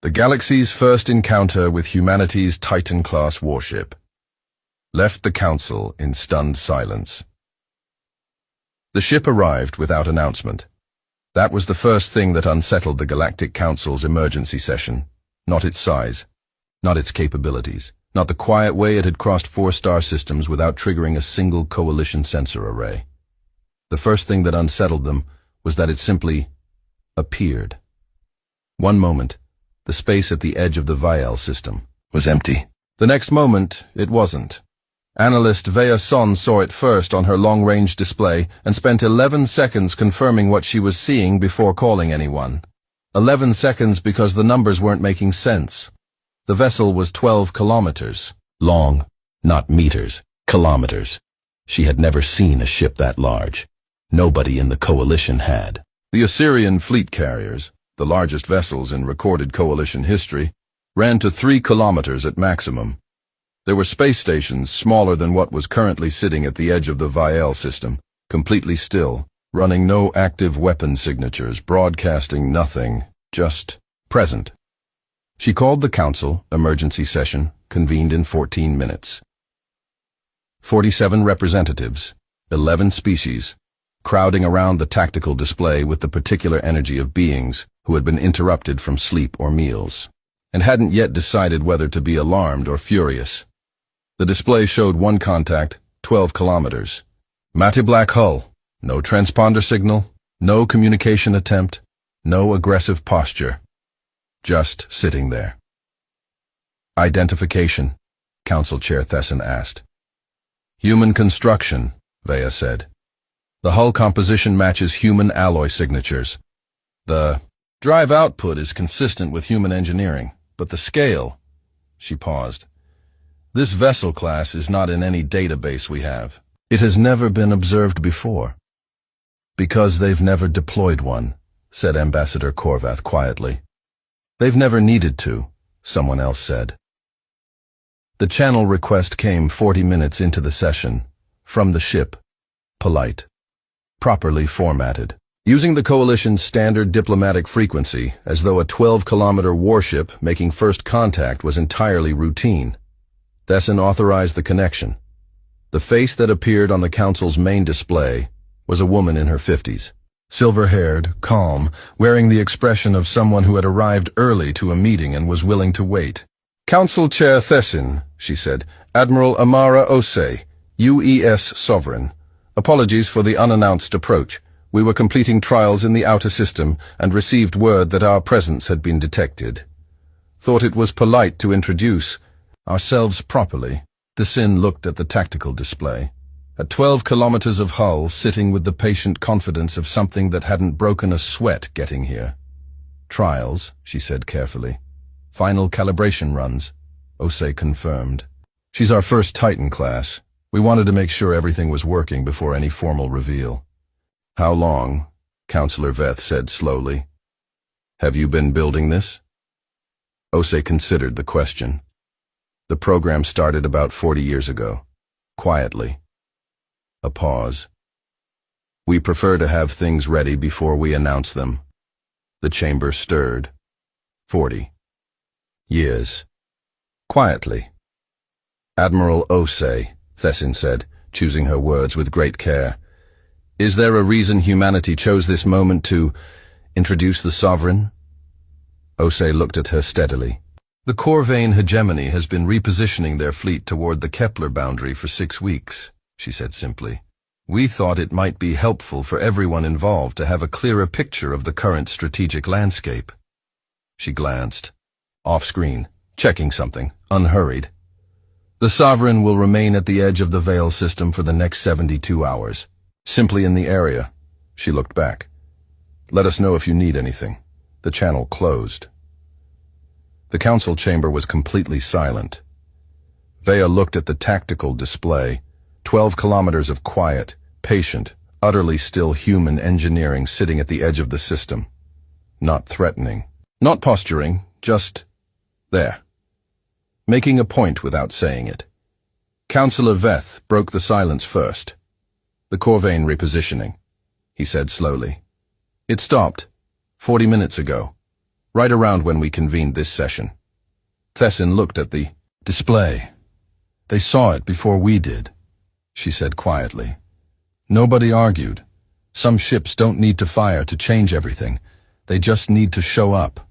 The galaxy's first encounter with humanity's Titan-class warship left the Council in stunned silence. The ship arrived without announcement. That was the first thing that unsettled the Galactic Council's emergency session. Not its size, not its capabilities, not the quiet way it had crossed 4 star systems without triggering a single coalition sensor array. The first thing that unsettled them was that it simply appeared. One moment, the space at the edge of the Vial system was empty. The next moment, it wasn't. Analyst Vea Son saw it first on her long-range display and spent 11 seconds confirming what she was seeing before calling anyone. 11 seconds because the numbers weren't making sense. The vessel was 12 kilometers long, not meters, kilometers. She had never seen a ship that large. Nobody in the coalition had. The Assyrian fleet carriers, the largest vessels in recorded coalition history, ran to 3 kilometers at maximum. There were space stations smaller than what was currently sitting at the edge of the Vial system, completely still, running no active weapon signatures, broadcasting nothing, just present. She called the Council, emergency session, convened in 14 minutes. 47 representatives, 11 species, crowding around the tactical display with the particular energy of beings who had been interrupted from sleep or meals, and hadn't yet decided whether to be alarmed or furious. The display showed one contact, 12 kilometers. Matte black hull, no transponder signal, no communication attempt, no aggressive posture. Just sitting there. Identification, Council Chair Thesson asked. Human construction, Vea said. The hull composition matches human alloy signatures. The drive output is consistent with human engineering, but the scale, she paused. This vessel class is not in any database we have. It has never been observed before. Because they've never deployed one, said Ambassador Korvath quietly. They've never needed to, someone else said. The channel request came 40 minutes into the session, from the ship, polite, properly formatted. Using the Coalition's standard diplomatic frequency, as though a 12-kilometer warship making first contact was entirely routine. Thesson authorized the connection. The face that appeared on the Council's main display was a woman in her 50s. Silver-haired, calm, wearing the expression of someone who had arrived early to a meeting and was willing to wait. Council Chair Thesson, she said, Admiral Amara Osei, UES Sovereign. Apologies for the unannounced approach. We were completing trials in the outer system and received word that our presence had been detected. Thought it was polite to introduce ourselves properly. Thesson looked at the tactical display. At 12 kilometers of hull, sitting with the patient confidence of something that hadn't broken a sweat getting here. Trials, she said carefully. Final calibration runs, Osei confirmed. She's our first Titan class. We wanted to make sure everything was working before any formal reveal. How long, Councillor Veth said slowly. Have you been building this? Osei considered the question. The program started about 40 years ago, quietly. A pause. We prefer to have things ready before we announce them. The chamber stirred. 40 years. Quietly. Admiral Osei, Thesson said, choosing her words with great care. Is there a reason humanity chose this moment to introduce the Sovereign? Osei looked at her steadily. The Corvain hegemony has been repositioning their fleet toward the Kepler boundary for 6 weeks, she said simply. We thought it might be helpful for everyone involved to have a clearer picture of the current strategic landscape. She glanced, off-screen, checking something, unhurried. The Sovereign will remain at the edge of the Veil system for the next 72 hours. Simply in the area. She looked back. Let us know if you need anything. The channel closed. The council chamber was completely silent. Vea looked at the tactical display. 12 kilometers of quiet, patient, utterly still human engineering sitting at the edge of the system. Not threatening. Not posturing, just there. Making a point without saying it. Councillor Veth broke the silence first. The Corvain repositioning, he said slowly. It stopped 40 minutes ago. right around when we convened this session. Thessin looked at the display. They saw it before we did, she said quietly. Nobody argued. Some ships don't need to fire to change everything. They just need to show up.